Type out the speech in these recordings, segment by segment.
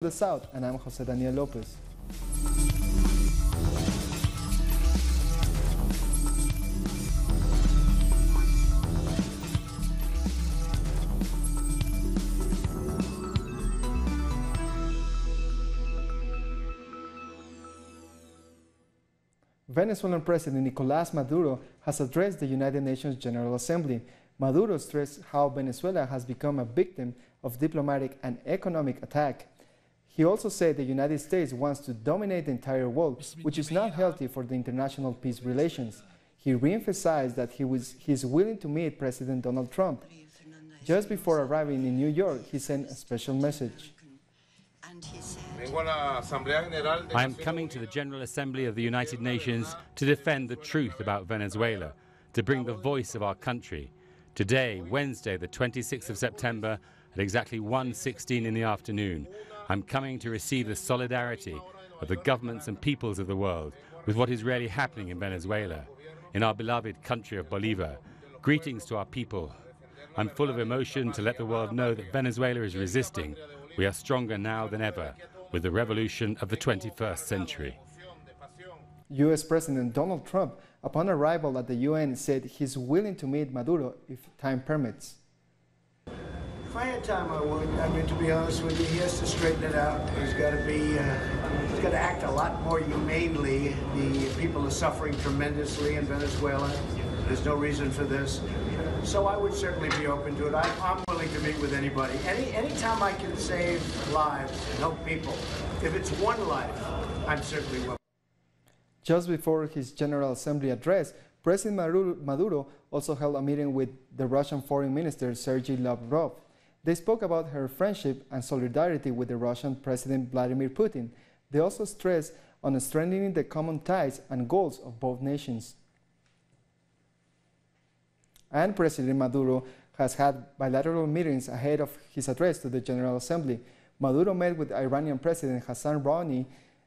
the South, and I'm Jose Daniel Lopez. Venezuelan President Nicolás Maduro has addressed the United Nations General Assembly. Maduro stressed how Venezuela has become a victim of diplomatic and economic attack. He also said the United States wants to dominate the entire world, which is not healthy for the international peace relations. He re-emphasized that he is willing to meet President Donald Trump. Just before arriving in New York, he sent a special message. I am coming to the General Assembly of the United Nations to defend the truth about Venezuela, to bring the voice of our country. Today, Wednesday, the 26th of September, at exactly 1:16 in the afternoon, I'm coming to receive the solidarity of the governments and peoples of the world with what is really happening in Venezuela, in our beloved country of Bolívar. Greetings to our people. I'm full of emotion to let the world know that Venezuela is resisting. We are stronger now than ever with the revolution of the 21st century. U.S. President Donald Trump, upon arrival at the UN, said he's willing to meet Maduro if time permits. If I had time, I would. I mean, to be honest with you, he has to straighten it out. He's got to act a lot more humanely. The people are suffering tremendously in Venezuela. There's no reason for this. So I would certainly be open to it. I'm willing to meet with anybody. Anytime I can save lives and help people, if it's one life, I'm certainly willing. Just before his General Assembly address, President Maduro also held a meeting with the Russian Foreign Minister Sergei Lavrov. They spoke about her friendship and solidarity with the Russian President Vladimir Putin. They also stressed on strengthening the common ties and goals of both nations. And President Maduro has had bilateral meetings ahead of his address to the General Assembly. Maduro met with Iranian President Hassan Rouhani.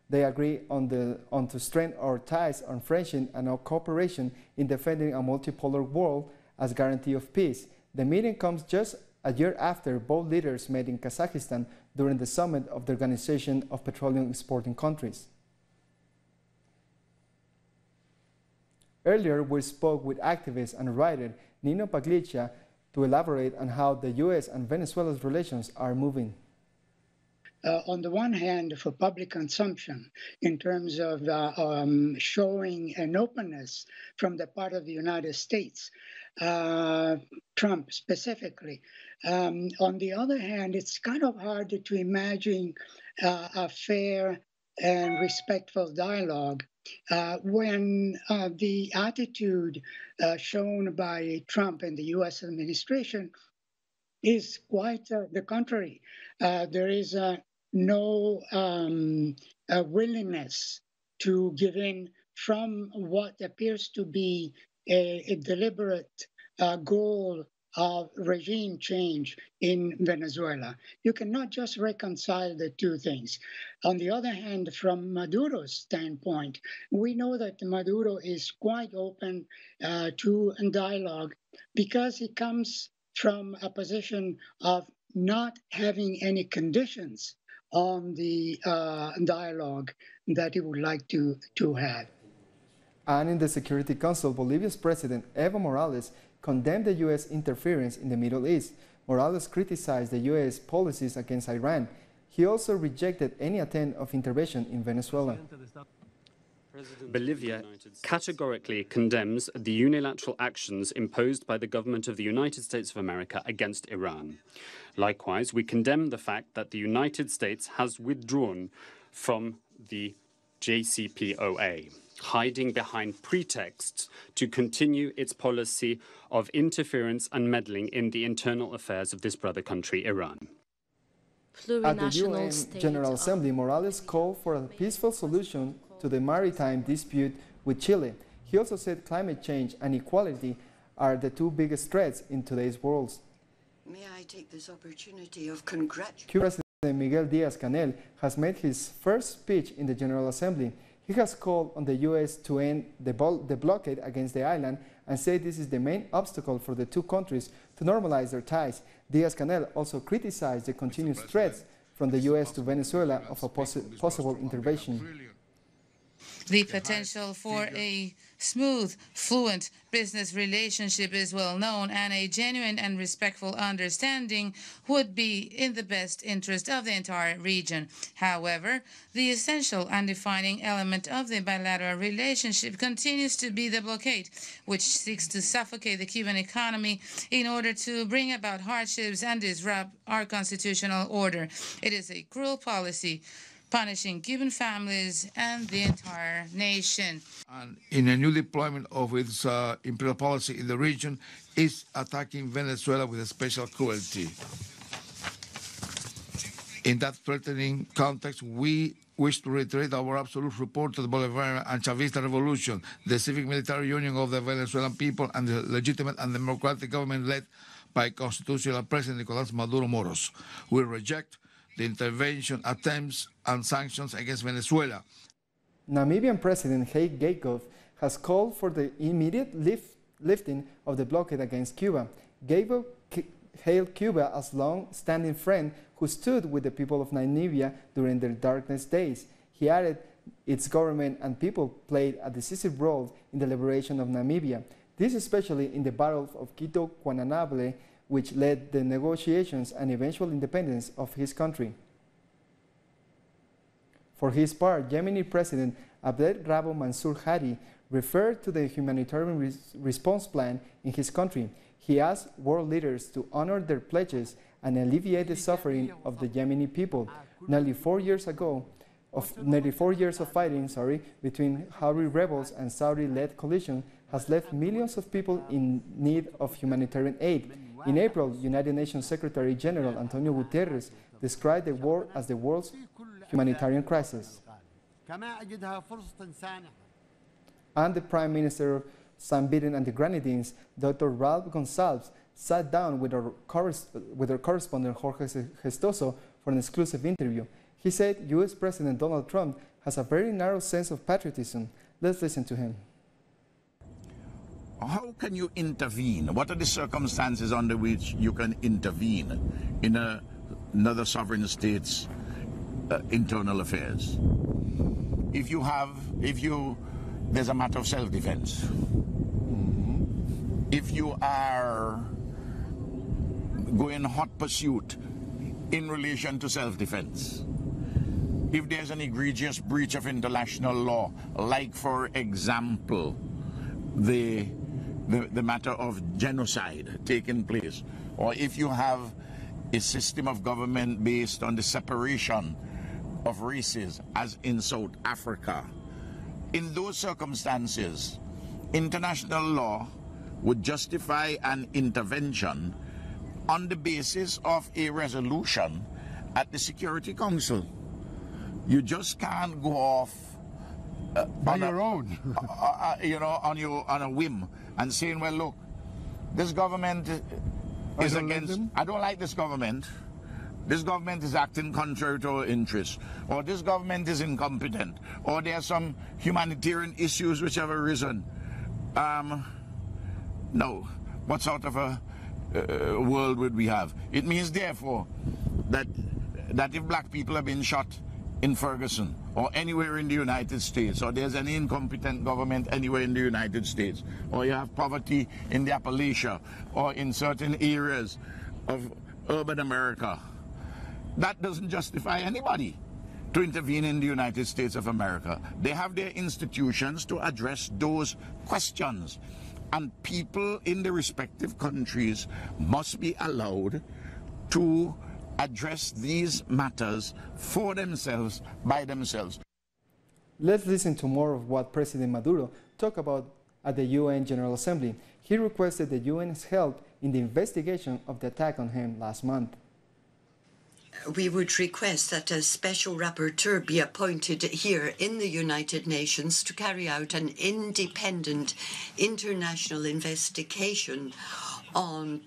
They agree on to strengthen our ties on friendship and our cooperation in defending a multipolar world as guarantee of peace. The meeting comes just a year after both leaders met in Kazakhstan during the summit of the Organization of Petroleum Exporting Countries. Earlier, we spoke with activist and writer Nino Paglia to elaborate on how the U.S. and Venezuela's relations are moving. On the one hand, for public consumption, in terms of showing an openness from the part of the United States, Trump specifically. On the other hand, it's kind of hard to imagine a fair and respectful dialogue when the attitude shown by Trump and the U.S. administration is quite the contrary. There is no willingness to give in from what appears to be a deliberate goal of regime change in Venezuela. You cannot just reconcile the two things. On the other hand, from Maduro's standpoint, we know that Maduro is quite open to dialogue because he comes from a position of not having any conditions on the dialogue that he would like to have. And in the Security Council, Bolivia's President Evo Morales condemned the U.S. interference in the Middle East. Morales criticized the U.S. policies against Iran. He also rejected any attempt of intervention in Venezuela. Bolivia categorically condemns the unilateral actions imposed by the government of the United States of America against Iran. Likewise, we condemn the fact that the United States has withdrawn from the JCPOA, hiding behind pretexts to continue its policy of interference and meddling in the internal affairs of this brother country, Iran. At the UN General Assembly, Morales called for a peaceful solution to the maritime dispute with Chile. He also said climate change and equality are the two biggest threats in today's world. May I take this opportunity of congratulating President Miguel Díaz-Canel has made his first speech in the General Assembly. He has called on the U.S. to end the blockade against the island and said this is the main obstacle for the two countries to normalize their ties. Díaz-Canel also criticized the continuous threats from the U.S. to Venezuela of a possible intervention. The potential for a smooth, fluent business relationship is well known, and a genuine and respectful understanding would be in the best interest of the entire region. However, the essential and defining element of the bilateral relationship continues to be the blockade, which seeks to suffocate the Cuban economy in order to bring about hardships and disrupt our constitutional order. It is a cruel policy, punishing Cuban families and the entire nation. And in a new deployment of its imperial policy in the region, is attacking Venezuela with a special cruelty. In that threatening context, we wish to reiterate our absolute support to the Bolivarian and Chavista revolution, the civic military union of the Venezuelan people, and the legitimate and democratic government led by constitutional President Nicolás Maduro Moros. We reject the intervention attempts and sanctions against Venezuela. Namibian President Hage Geingob has called for the immediate lifting of the blockade against Cuba. Geingob hailed Cuba as a long-standing friend who stood with the people of Namibia during their darkest days. He added its government and people played a decisive role in the liberation of Namibia. This especially in the Battle of Quito-Guantanamo, which led the negotiations and eventual independence of his country. For his part, Yemeni President Abdel Rabo Mansour Hadi referred to the humanitarian response plan in his country. He asked world leaders to honor their pledges and alleviate the suffering of the Yemeni people. Nearly 4 years of fighting between Houthi rebels and Saudi-led coalition has left millions of people in need of humanitarian aid. In April, United Nations Secretary General Antonio Guterres described the war as the world's humanitarian crisis. And the Prime Minister of San Biden and the Grenadines, Dr. Ralph Gonsalves, sat down with our correspondent Jorge Gestoso for an exclusive interview. He said U.S. President Donald Trump has a very narrow sense of patriotism. Let's listen to him. How can you intervene? What are the circumstances under which you can intervene in another sovereign state's internal affairs? There's a matter of self-defense. If you are going hot pursuit in relation to self-defense, if there's an egregious breach of international law, like for example, the matter of genocide taking place, or if you have a system of government based on the separation of races, as in South Africa, in those circumstances, international law would justify an intervention on the basis of a resolution at the Security Council. You just can't go off on your own, on a whim and saying, well, look, this government is against, I don't like this government. This government is acting contrary to our interests, or this government is incompetent, or there are some humanitarian issues which have arisen. No. What sort of a world would we have? It means, therefore, that if black people have been shot in Ferguson or anywhere in the United States, or there's any incompetent government anywhere in the United States, or you have poverty in the Appalachia or in certain areas of urban America, that doesn't justify anybody to intervene in the United States of America. They have their institutions to address those questions, and people in the respective countries must be allowed to address these matters for themselves, by themselves. Let's listen to more of what President Maduro talked about at the UN General Assembly. He requested the UN's help in the investigation of the attack on him last month. We would request that a special rapporteur be appointed here in the United Nations to carry out an independent international investigation on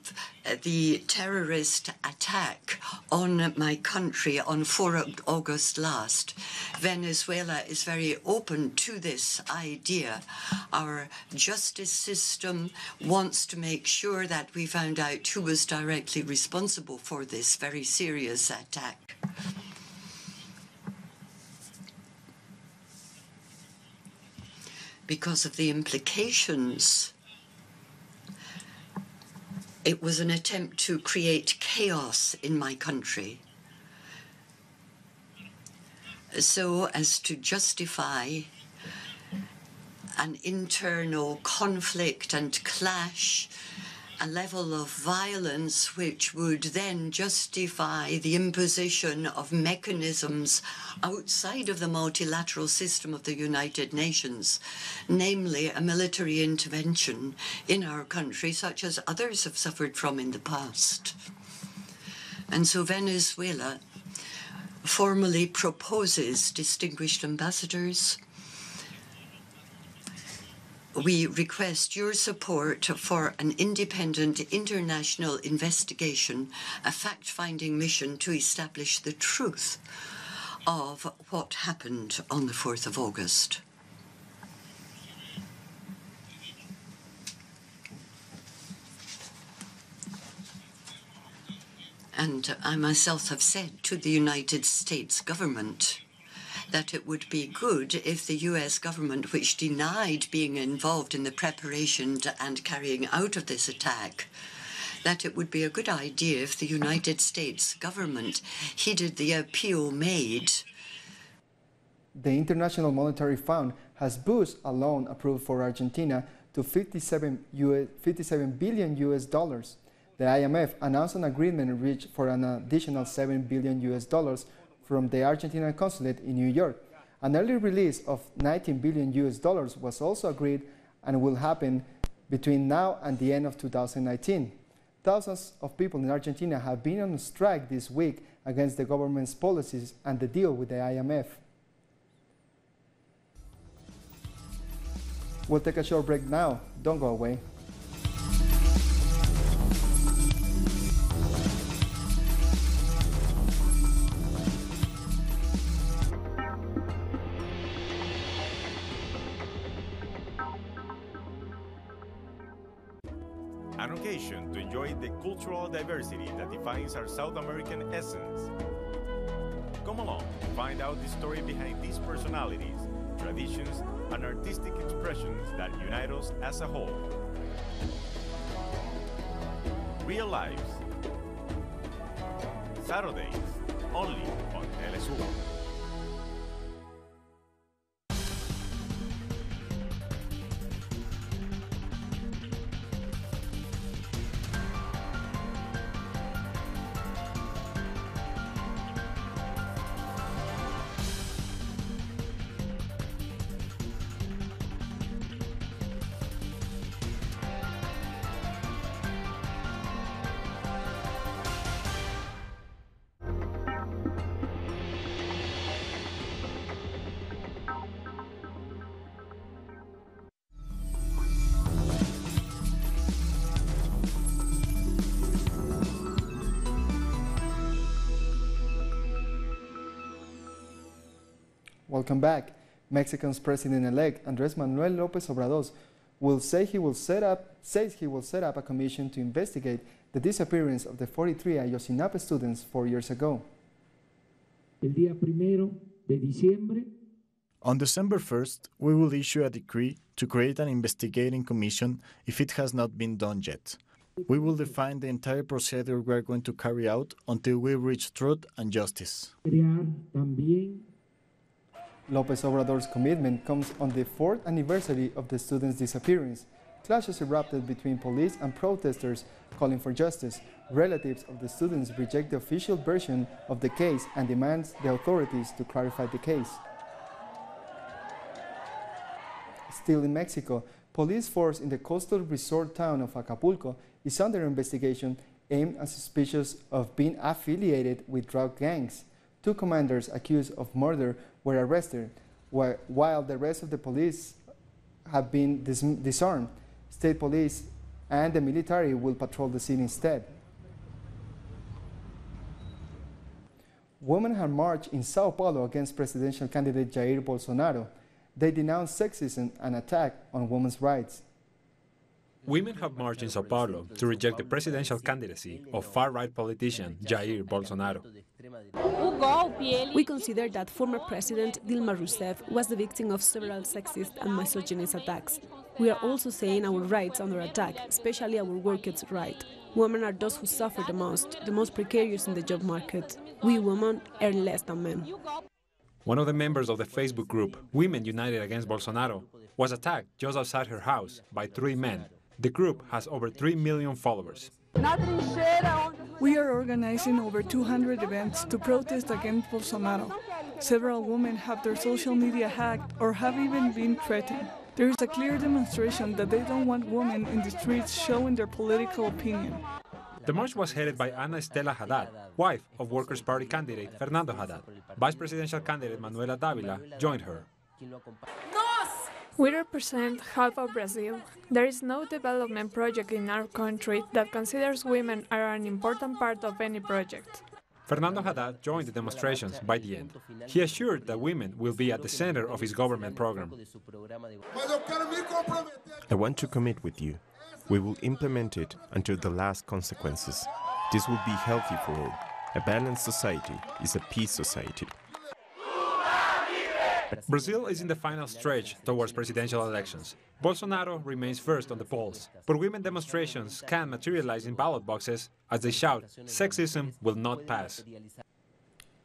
the terrorist attack on my country on 4 August last. Venezuela is very open to this idea. Our justice system wants to make sure that we found out who was directly responsible for this very serious attack. because of the implications. It was an attempt to create chaos in my country so as to justify an internal conflict and clash, a level of violence which would then justify the imposition of mechanisms outside of the multilateral system of the United Nations, namely a military intervention in our country, such as others have suffered from in the past. And so Venezuela formally proposes, distinguished ambassadors, we request your support for an independent international investigation, a fact-finding mission to establish the truth of what happened on the 4th of August. And I myself have said to the United States government that it would be good if the US government, which denied being involved in the preparation and carrying out of this attack, that it would be a good idea if the United States government heeded the appeal made. The International Monetary Fund has boosted a loan approved for Argentina to 57 billion US dollars. The IMF announced an agreement reached for an additional 7 billion US dollars from the Argentinian consulate in New York. An early release of 19 billion US dollars was also agreed and will happen between now and the end of 2019. Thousands of people in Argentina have been on strike this week against the government's policies and the deal with the IMF. We'll take a short break now. Don't go away. An occasion to enjoy the cultural diversity that defines our South American essence. Come along and find out the story behind these personalities, traditions, and artistic expressions that unite us as a whole. Real Lives. Saturdays, only on Telesur. Welcome back. Mexico's President-elect Andrés Manuel López Obrador says he will set up a commission to investigate the disappearance of the 43 Ayotzinapa students 4 years ago. On December 1st, we will issue a decree to create an investigating commission if it has not been done yet. We will define the entire procedure we are going to carry out until we reach truth and justice. López Obrador's commitment comes on the 4th anniversary of the students' disappearance. Clashes erupted between police and protesters calling for justice. Relatives of the students reject the official version of the case and demand the authorities to clarify the case. Still in Mexico, police force in the coastal resort town of Acapulco is under investigation aimed at suspicious of being affiliated with drug gangs. 2 commanders accused of murder were arrested, while the rest of the police have been disarmed. State police and the military will patrol the scene instead. Women have marched in Sao Paulo against presidential candidate Jair Bolsonaro. They denounced sexism and attack on women's rights. Women have marched in Sao Paulo to reject the presidential candidacy of far-right politician Jair Bolsonaro. We consider that former President Dilma Rousseff was the victim of several sexist and misogynist attacks. We are also saying our rights under attack, especially our workers' rights. Women are those who suffer the most precarious in the job market. We women earn less than men. One of the members of the Facebook group, Women United Against Bolsonaro, was attacked just outside her house by 3 men. The group has over 3 million followers. We are organizing over 200 events to protest against Bolsonaro. Several women have their social media hacked or have even been threatened. There is a clear demonstration that they don't want women in the streets showing their political opinion. The march was headed by Ana Estela Haddad, wife of Workers' Party candidate Fernando Haddad. Vice presidential candidate Manuela Dávila joined her. We represent half of Brazil. There is no development project in our country that considers women are an important part of any project. Fernando Haddad joined the demonstrations by the end. He assured that women will be at the center of his government program. I want to commit with you. We will implement it until the last consequences. This will be healthy for all. A balanced society is a peace society. Brazil is in the final stretch towards presidential elections. Bolsonaro remains first on the polls, but women demonstrations can materialize in ballot boxes as they shout, "Sexism will not pass."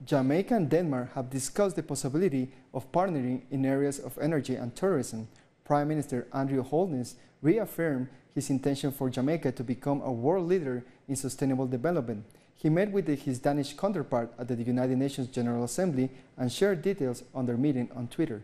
Jamaica and Denmark have discussed the possibility of partnering in areas of energy and tourism. Prime Minister Andrew Holness reaffirmed his intention for Jamaica to become a world leader in sustainable development. He met with his Danish counterpart at the United Nations General Assembly and shared details on their meeting on Twitter.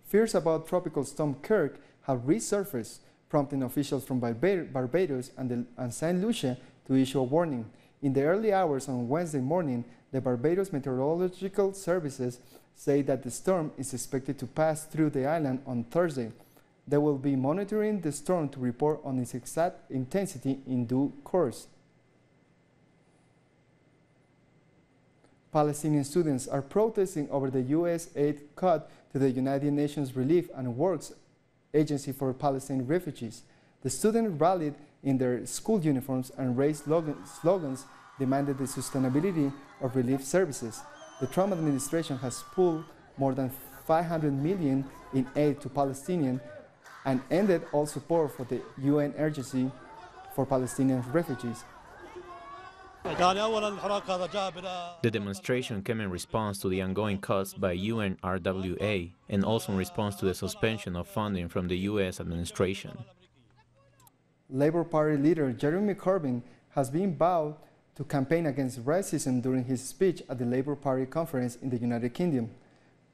Fears about Tropical Storm Kirk have resurfaced, prompting officials from Barbados and St. Lucia to issue a warning. In the early hours on Wednesday morning, the Barbados Meteorological Services say that the storm is expected to pass through the island on Thursday. They will be monitoring the storm to report on its exact intensity in due course. Palestinian students are protesting over the U.S. aid cut to the United Nations Relief and Works Agency for Palestinian Refugees. The students rallied in their school uniforms and raised slogans demanding the sustainability of relief services. The Trump administration has pulled more than $500 million in aid to Palestinians and ended all support for the UN Agency for Palestinian Refugees. The demonstration came in response to the ongoing cuts by UNRWA and also in response to the suspension of funding from the U.S. administration. Labour Party leader Jeremy Corbyn has been vowed to campaign against racism during his speech at the Labour Party conference in the United Kingdom.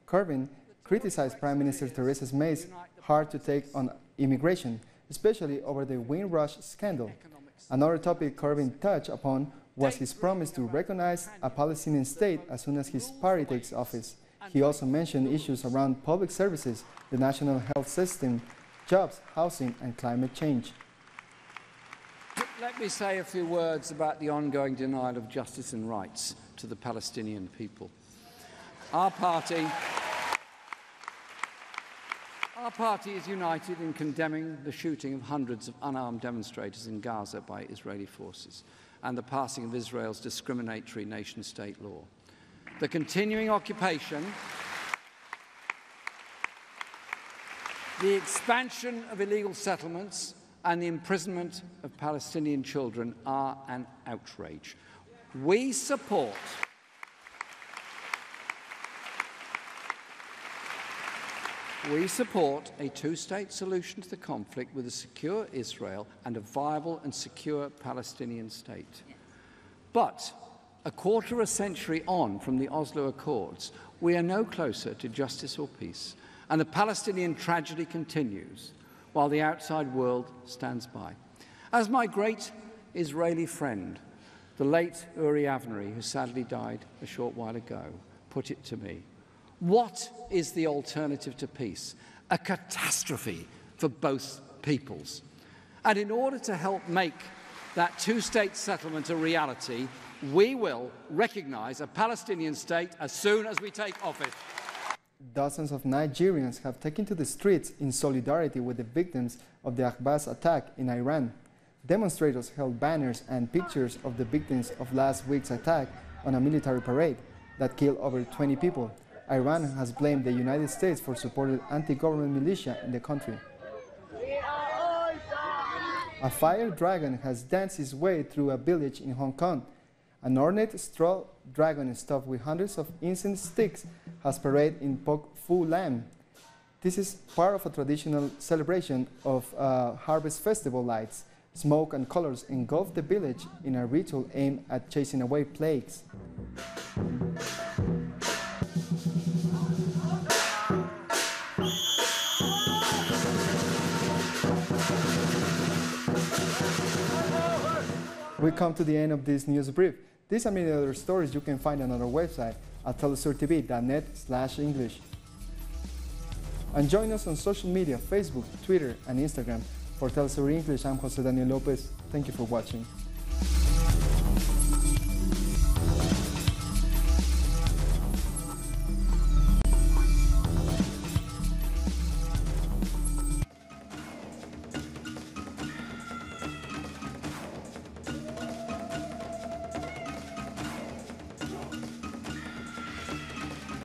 Corbyn criticized Prime Minister Theresa May's hard to take on immigration, especially over the Windrush scandal. Another topic Corbyn touched upon was his promise to recognize a Palestinian state as soon as his party takes office. He also mentioned issues around public services, the national health system, jobs, housing, and climate change. Let me say a few words about the ongoing denial of justice and rights to the Palestinian people. Our party is united in condemning the shooting of hundreds of unarmed demonstrators in Gaza by Israeli forces and the passing of Israel's discriminatory nation-state law. The continuing occupation, the expansion of illegal settlements, and the imprisonment of Palestinian children are an outrage. We support a two-state solution to the conflict with a secure Israel and a viable and secure Palestinian state. But a quarter of a century on from the Oslo Accords, we are no closer to justice or peace, and the Palestinian tragedy continues while the outside world stands by. As my great Israeli friend, the late Uri Avnery, who sadly died a short while ago, put it to me, what is the alternative to peace? A catastrophe for both peoples. And in order to help make that two-state settlement a reality, we will recognize a Palestinian state as soon as we take office. Dozens of Nigerians have taken to the streets in solidarity with the victims of the Ahbaz attack in Iran. Demonstrators held banners and pictures of the victims of last week's attack on a military parade that killed over 20 people. Iran has blamed the United States for supporting anti-government militia in the country. A fire dragon has danced its way through a village in Hong Kong. An ornate straw dragon stuffed with hundreds of incense sticks has paraded in Pok Fu Lam. This is part of a traditional celebration of harvest festival lights. Smoke and colors engulf the village in a ritual aimed at chasing away plagues. We come to the end of this news brief. These and many other stories you can find on our website at telesurtv.net/English. And join us on social media, Facebook, Twitter, and Instagram. For Telesur English, I'm Jose Daniel Lopez. Thank you for watching.